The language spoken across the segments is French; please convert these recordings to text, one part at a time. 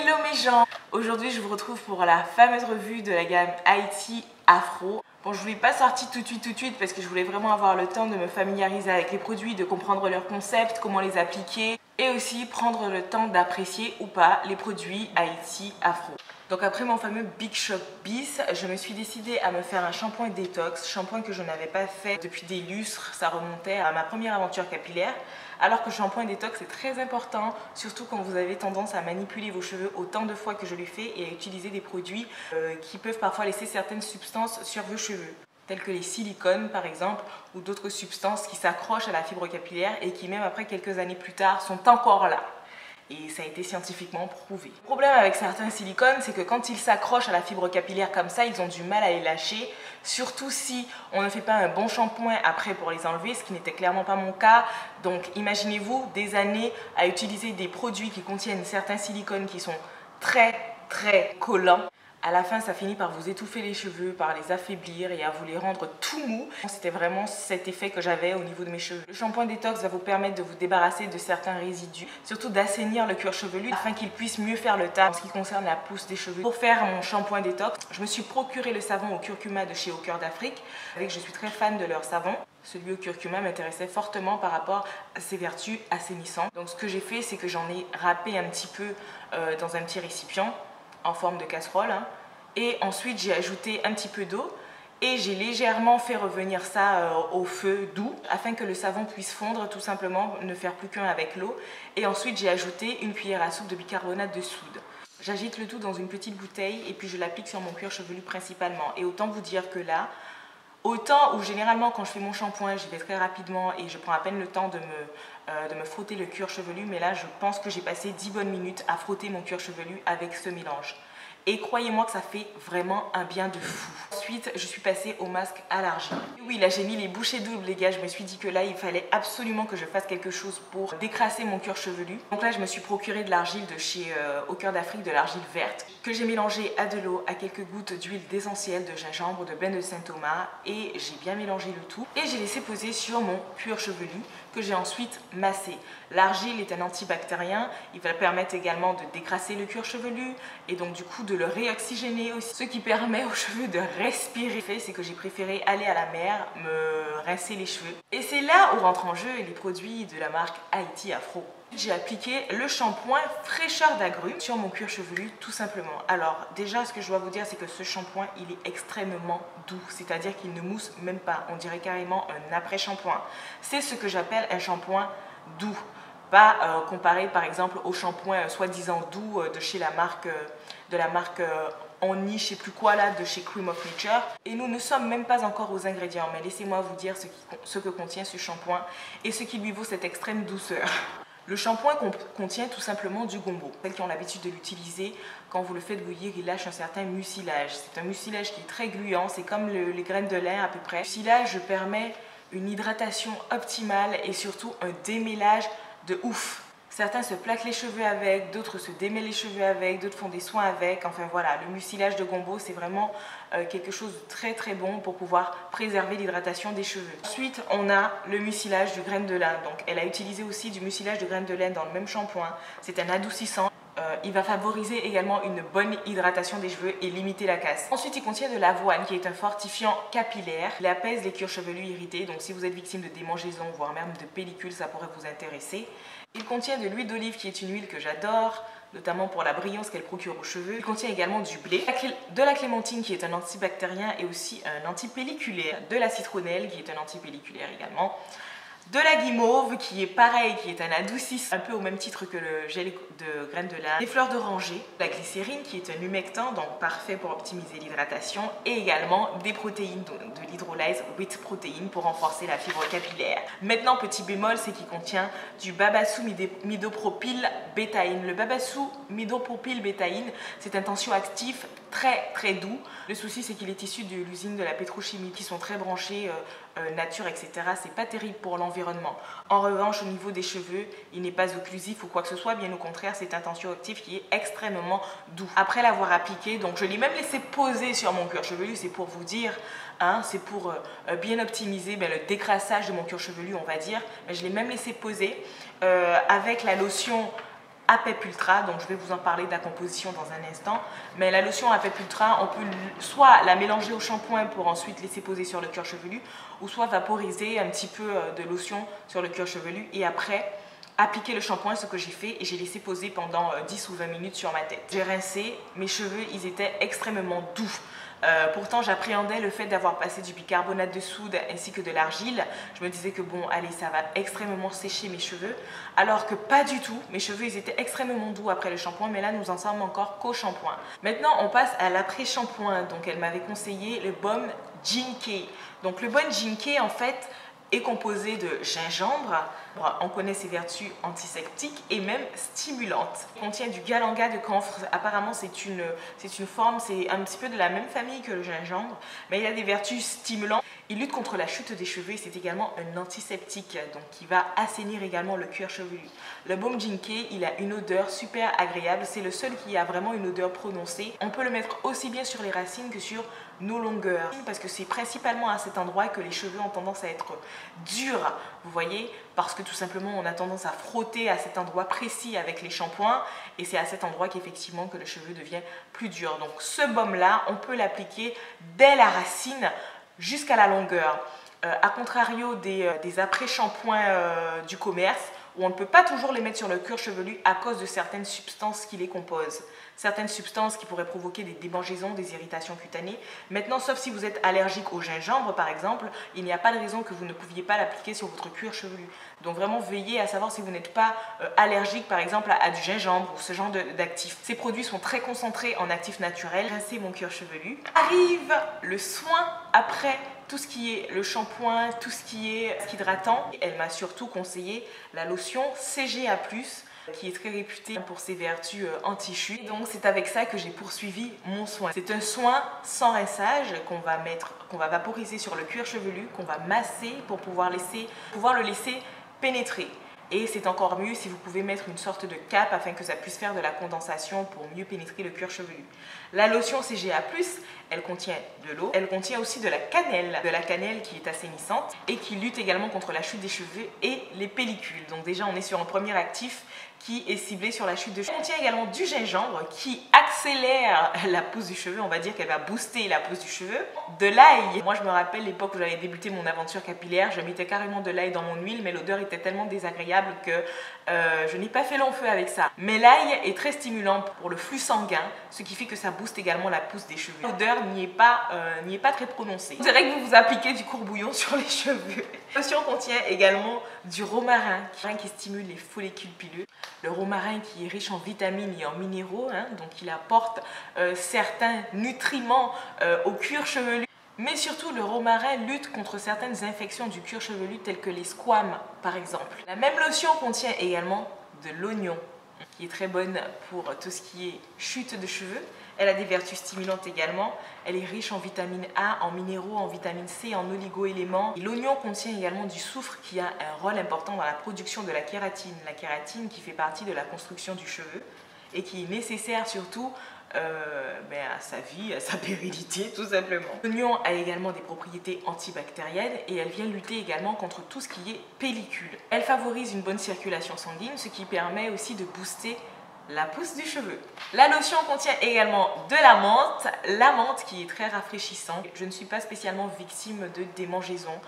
Hello mes gens! Aujourd'hui je vous retrouve pour la fameuse revue de la gamme Haïti Afro. Bon, je ne vous l'ai pas sorti tout de suite parce que je voulais vraiment avoir le temps de me familiariser avec les produits, de comprendre leur concept, comment les appliquer et aussi prendre le temps d'apprécier ou pas les produits Haïti Afro. Donc après mon fameux Big Shop Bis, je me suis décidée à me faire un shampoing détox, shampoing que je n'avais pas fait depuis des lustres, ça remontait à ma première aventure capillaire. Alors que le shampoing détox est très important, surtout quand vous avez tendance à manipuler vos cheveux autant de fois que je l'ai fait et à utiliser des produits qui peuvent parfois laisser certaines substances sur vos cheveux, tels que les silicones par exemple, ou d'autres substances qui s'accrochent à la fibre capillaire et qui même après quelques années plus tard sont encore là. Et ça a été scientifiquement prouvé. Le problème avec certains silicones, c'est que quand ils s'accrochent à la fibre capillaire comme ça, ils ont du mal à les lâcher, surtout si on ne fait pas un bon shampoing après pour les enlever, ce qui n'était clairement pas mon cas. Donc imaginez-vous des années à utiliser des produits qui contiennent certains silicones qui sont très collants. À la fin, ça finit par vous étouffer les cheveux, par les affaiblir et à vous les rendre tout mous. C'était vraiment cet effet que j'avais au niveau de mes cheveux. Le shampoing détox va vous permettre de vous débarrasser de certains résidus, surtout d'assainir le cuir chevelu afin qu'il puisse mieux faire le taf en ce qui concerne la pousse des cheveux. Pour faire mon shampoing détox, je me suis procuré le savon au curcuma de chez Au Cœur d'Afrique. Je suis très fan de leur savon. Celui au curcuma m'intéressait fortement par rapport à ses vertus assainissantes. Donc ce que j'ai fait, c'est que j'en ai râpé un petit peu dans un petit récipient en forme de casserole, et ensuite j'ai ajouté un petit peu d'eau et j'ai légèrement fait revenir ça au feu doux afin que le savon puisse fondre, tout simplement, ne faire plus qu'un avec l'eau. Et ensuite j'ai ajouté une cuillère à soupe de bicarbonate de soude. J'agite le tout dans une petite bouteille et puis je l'applique sur mon cuir chevelu principalement. Et autant vous dire que là, autant où généralement quand je fais mon shampoing, j'y vais très rapidement et je prends à peine le temps de me frotter le cuir chevelu, mais là je pense que j'ai passé 10 bonnes minutes à frotter mon cuir chevelu avec ce mélange. Et croyez-moi que ça fait vraiment un bien de fou. Ensuite, je suis passée au masque à l'argile. Oui, là j'ai mis les bouchées doubles les gars, je me suis dit que là il fallait absolument que je fasse quelque chose pour décrasser mon cuir chevelu. Donc là je me suis procuré de l'argile de chez Au Cœur d'Afrique, de l'argile verte, que j'ai mélangée à de l'eau, à quelques gouttes d'huile d'essentiel de gingembre, de bain de Saint-Thomas, et j'ai bien mélangé le tout. Et j'ai laissé poser sur mon cuir chevelu que j'ai ensuite massé. L'argile est un antibactérien, il va permettre également de décrasser le cuir chevelu et donc du coup de le réoxygéner aussi, ce qui permet aux cheveux de respirer. C'est que j'ai préféré aller à la mer, me rincer les cheveux. Et c'est là où rentrent en jeu les produits de la marque Haïti Afro. J'ai appliqué le shampoing fraîcheur d'agrumes sur mon cuir chevelu tout simplement. Alors déjà ce que je dois vous dire, c'est que ce shampoing il est extrêmement doux, c'est-à-dire qu'il ne mousse même pas, on dirait carrément un après-shampoing. C'est ce que j'appelle un shampoing doux, pas comparé par exemple au shampoing soi-disant doux de chez la marque Oni, je sais plus quoi là, de chez Cream of Nature. Et nous ne sommes même pas encore aux ingrédients, mais laissez-moi vous dire ce que contient ce shampoing et ce qui lui vaut cette extrême douceur. Le shampoing contient tout simplement du gombo. Celles qui ont l'habitude de l'utiliser, quand vous le faites bouillir, il lâche un certain mucilage. C'est un mucilage qui est très gluant, c'est comme les graines de lin à peu près. Le mucilage permet une hydratation optimale et surtout un démêlage de ouf. Certains se plaquent les cheveux avec, d'autres se démêlent les cheveux avec, d'autres font des soins avec. Enfin voilà, le mucilage de gombo, c'est vraiment quelque chose de très bon pour pouvoir préserver l'hydratation des cheveux. Ensuite, on a le mucilage du graine de lin. Donc elle a utilisé aussi du mucilage de graine de lin dans le même shampoing. C'est un adoucissant. Il va favoriser également une bonne hydratation des cheveux et limiter la casse. Ensuite, il contient de l'avoine qui est un fortifiant capillaire. Il apaise les cuirs chevelus irrités. Donc si vous êtes victime de démangeaisons, voire même de pellicules, ça pourrait vous intéresser. Il contient de l'huile d'olive qui est une huile que j'adore, notamment pour la brillance qu'elle procure aux cheveux. Il contient également du blé, de la clémentine qui est un antibactérien et aussi un antipelliculaire, de la citronnelle qui est un antipelliculaire également, de la guimauve qui est pareil, qui est un adoucissant, un peu au même titre que le gel de graines de lin, des fleurs d'oranger, la glycérine qui est un humectant, donc parfait pour optimiser l'hydratation, et également des protéines, de l'hydrolyse with protéines pour renforcer la fibre capillaire. Maintenant, petit bémol, c'est qu'il contient du babassu midopropylbétaïne. Le babassu midopropylbétaïne, c'est un tensioactif très doux. Le souci, c'est qu'il est issu de l'usine de la pétrochimie qui sont très branchés nature, etc. C'est pas terrible pour l'environnement. En revanche, au niveau des cheveux, il n'est pas occlusif ou quoi que ce soit. Bien au contraire, c'est un tensioactif qui est extrêmement doux. Après l'avoir appliqué, donc je l'ai même laissé poser sur mon cuir chevelu. C'est pour vous dire, hein, c'est pour bien optimiser le décrassage de mon cuir chevelu, on va dire. Mais je l'ai même laissé poser avec la lotion APEP Ultra, donc je vais vous en parler de la composition dans un instant. Mais la lotion APEP Ultra, on peut soit la mélanger au shampoing pour ensuite laisser poser sur le cuir chevelu, ou soit vaporiser un petit peu de lotion sur le cuir chevelu et après appliquer le shampoing, ce que j'ai fait, et j'ai laissé poser pendant 10 ou 20 minutes sur ma tête. J'ai rincé, mes cheveux ils étaient extrêmement doux. Pourtant j'appréhendais le fait d'avoir passé du bicarbonate de soude ainsi que de l'argile. Je me disais que bon allez, ça va extrêmement sécher mes cheveux, alors que pas du tout. Mes cheveux ils étaient extrêmement doux après le shampoing, mais là nous en sommes encore qu'au shampoing. Maintenant on passe à l'après shampoing. Donc elle m'avait conseillé le baume Jinkei. Donc le baume Jinkei en fait est composé de gingembre. On connaît ses vertus antiseptiques et même stimulantes. Il contient du galanga de camphre. Apparemment c'est une forme, c'est un petit peu de la même famille que le gingembre, mais il a des vertus stimulantes. Il lutte contre la chute des cheveux et c'est également un antiseptique, donc qui va assainir également le cuir chevelu. Le baume Jinkei, il a une odeur super agréable. C'est le seul qui a vraiment une odeur prononcée. On peut le mettre aussi bien sur les racines que sur nos longueurs, parce que c'est principalement à cet endroit que les cheveux ont tendance à être durs, vous voyez, parce que tout simplement on a tendance à frotter à cet endroit précis avec les shampoings et c'est à cet endroit qu'effectivement que le cheveu devient plus dur. Donc ce baume là, on peut l'appliquer dès la racine jusqu'à la longueur, à contrario des après-shampoings du commerce, où on ne peut pas toujours les mettre sur le cuir chevelu à cause de certaines substances qui les composent. Certaines substances qui pourraient provoquer des démangeaisons, des irritations cutanées. Maintenant, sauf si vous êtes allergique au gingembre par exemple, il n'y a pas de raison que vous ne pouviez pas l'appliquer sur votre cuir chevelu. Donc vraiment veillez à savoir si vous n'êtes pas allergique par exemple à du gingembre ou ce genre d'actifs. Ces produits sont très concentrés en actifs naturels. Rincer mon cuir chevelu. Arrive le soin après tout ce qui est le shampoing, tout ce qui est hydratant. Elle m'a surtout conseillé la lotion CGA+, qui est très réputée pour ses vertus anti-chute. Donc c'est avec ça que j'ai poursuivi mon soin. C'est un soin sans rinçage qu'on va vaporiser sur le cuir chevelu, qu'on va masser pour pouvoir le laisser pénétrer. Et c'est encore mieux si vous pouvez mettre une sorte de cape afin que ça puisse faire de la condensation pour mieux pénétrer le cuir chevelu. La lotion CGA+, elle contient de l'eau, elle contient aussi de la cannelle qui est assainissante et qui lutte également contre la chute des cheveux et les pellicules. Donc déjà on est sur un premier actif qui est ciblé sur la chute de cheveux. Elle contient également du gingembre qui accélère la pousse du cheveu, on va dire qu'elle va booster la pousse du cheveu. De l'ail, moi je me rappelle l'époque où j'avais débuté mon aventure capillaire, je mettais carrément de l'ail dans mon huile, mais l'odeur était tellement désagréable que je n'ai pas fait long feu avec ça. Mais l'ail est très stimulant pour le flux sanguin, ce qui fait que ça booste également la pousse des cheveux. L'odeur n'y est pas très prononcée. Vous direz que vous appliquez du courbouillon sur les cheveux. La lotion contient également du romarin qui stimule les follicules pileux. Le romarin qui est riche en vitamines et en minéraux, donc il apporte certains nutriments au cuir chevelu. Mais surtout, le romarin lutte contre certaines infections du cuir chevelu telles que les squames par exemple. La même lotion contient également de l'oignon, qui est très bonne pour tout ce qui est chute de cheveux. Elle a des vertus stimulantes également. Elle est riche en vitamine A, en minéraux, en vitamine C, en oligo-éléments. L'oignon contient également du soufre qui a un rôle important dans la production de la kératine. La kératine qui fait partie de la construction du cheveu et qui est nécessaire surtout à sa vie, à sa pérennité tout simplement. L'oignon a également des propriétés antibactériennes et elle vient lutter également contre tout ce qui est pellicule. Elle favorise une bonne circulation sanguine, ce qui permet aussi de booster la pousse du cheveu. La lotion contient également de la menthe qui est très rafraîchissante. Je ne suis pas spécialement victime de démangeaisons.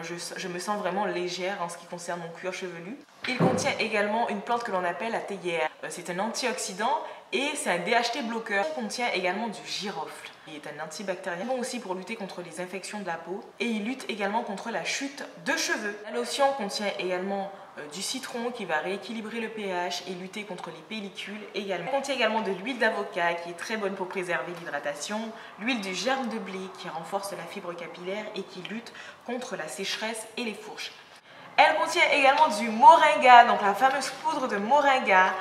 Je me sens vraiment légère en ce qui concerne mon cuir chevelu. Il contient également une plante que l'on appelle la théière. C'est un antioxydant et c'est un DHT bloqueur. Il contient également du girofle, qui est un antibactérien, bon aussi pour lutter contre les infections de la peau. Et il lutte également contre la chute de cheveux. La lotion contient également du citron qui va rééquilibrer le pH et lutter contre les pellicules également. Elle contient également de l'huile d'avocat qui est très bonne pour préserver l'hydratation, l'huile du germe de blé qui renforce la fibre capillaire et qui lutte contre la sécheresse et les fourches. Elle contient également du moringa, donc la fameuse poudre de moringa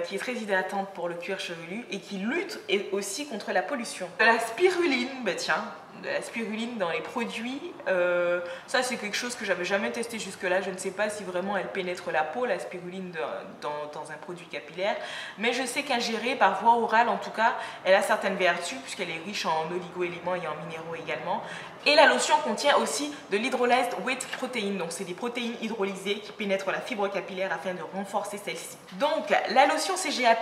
qui est très hydratante pour le cuir chevelu et qui lutte aussi contre la pollution. De la spiruline, tiens, de la spiruline dans les produits. Ça c'est quelque chose que j'avais jamais testé jusque là. Je ne sais pas si vraiment elle pénètre la peau, la spiruline dans un produit capillaire, mais je sais qu'ingérée par voie orale en tout cas, elle a certaines vertus puisqu'elle est riche en oligo-éléments et en minéraux également. Et la lotion contient aussi de l'hydrolyzed whey protein, donc c'est des protéines hydrolysées qui pénètrent la fibre capillaire afin de renforcer celle-ci. Donc la lotion CGA+,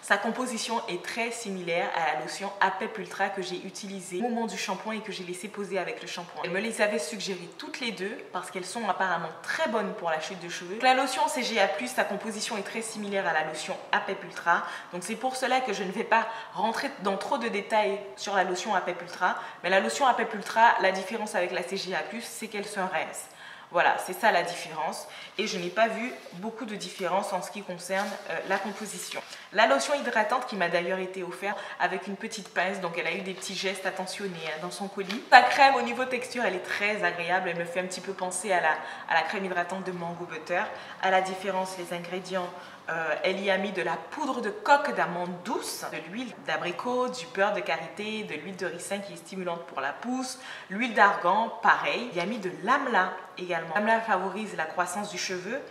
sa composition est très similaire à la lotion APEP Ultra que j'ai utilisée au moment du shampoing et que j'ai laissé poser avec le shampoing. Elle me les avait suggérées toutes les deux parce qu'elles sont apparemment très bonnes pour la chute de cheveux. La lotion CGA+, sa composition est très similaire à la lotion APEP Ultra. Donc c'est pour cela que je ne vais pas rentrer dans trop de détails sur la lotion APEP Ultra. Mais la lotion APEP Ultra, la différence avec la CGA+, c'est qu'elle se rince. Voilà, c'est ça la différence. Et je n'ai pas vu beaucoup de différence en ce qui concerne la composition. La lotion hydratante qui m'a d'ailleurs été offerte avec une petite pince, donc elle a eu des petits gestes attentionnés dans son colis. Sa crème au niveau texture, elle est très agréable. Elle me fait un petit peu penser à la crème hydratante de Mango Butter. À la différence, les ingrédients, elle y a mis de la poudre de coque d'amande douce, de l'huile d'abricot, du beurre de karité, de l'huile de ricin qui est stimulante pour la pousse, l'huile d'argan, pareil. Il y a mis de l'amla également. L'amla favorise la croissance du cheveu.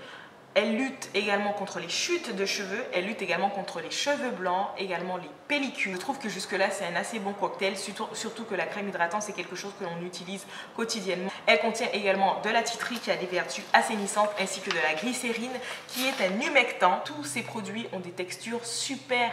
Elle lutte également contre les chutes de cheveux, elle lutte également contre les cheveux blancs, également les pellicules. Je trouve que jusque-là, c'est un assez bon cocktail, surtout que la crème hydratante, c'est quelque chose que l'on utilise quotidiennement. Elle contient également de la titri qui a des vertus assainissantes, ainsi que de la glycérine qui est un humectant. Tous ces produits ont des textures super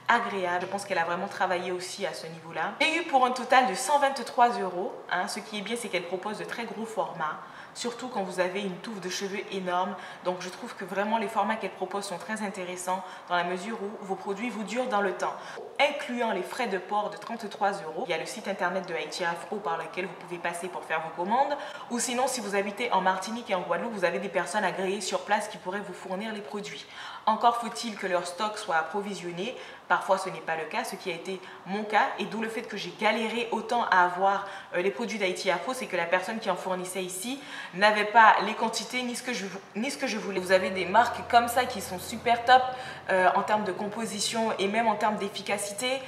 agréable. Je pense qu'elle a vraiment travaillé aussi à ce niveau-là. J'ai eu pour un total de 123 €. Ce qui est bien, c'est qu'elle propose de très gros formats, surtout quand vous avez une touffe de cheveux énorme. Donc je trouve que vraiment les formats qu'elle propose sont très intéressants dans la mesure où vos produits vous durent dans le temps. Incluant les frais de port de 33 €. Il y a le site internet de Haïti Afro par lequel vous pouvez passer pour faire vos commandes. Ou sinon, si vous habitez en Martinique et en Guadeloupe, vous avez des personnes agréées sur place qui pourraient vous fournir les produits. Encore faut-il que leur stock soit approvisionné. Parfois, ce n'est pas le cas, ce qui a été mon cas. Et d'où le fait que j'ai galéré autant à avoir les produits d'Haïti Afro, c'est que la personne qui en fournissait ici n'avait pas les quantités ni ce que je voulais. Vous avez des marques comme ça qui sont super top en termes de composition et même en termes d'efficacité.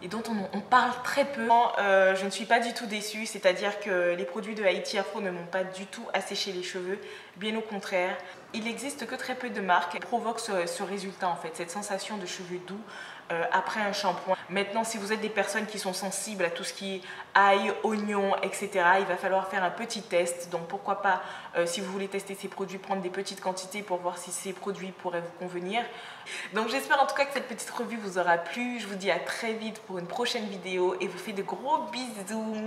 Et dont on parle très peu. Je ne suis pas du tout déçue, c'est-à-dire que les produits de Haïti Afro ne m'ont pas du tout asséché les cheveux, bien au contraire. Il n'existe que très peu de marques qui provoquent ce résultat en fait, cette sensation de cheveux doux après un shampoing. Maintenant, si vous êtes des personnes qui sont sensibles à tout ce qui est ail, oignon, etc., il va falloir faire un petit test. Donc pourquoi pas, si vous voulez tester ces produits, prendre des petites quantités pour voir si ces produits pourraient vous convenir. Donc j'espère en tout cas que cette petite revue vous aura plu. Je vous dis à très vite pour une prochaine vidéo et vous fais de gros bisous.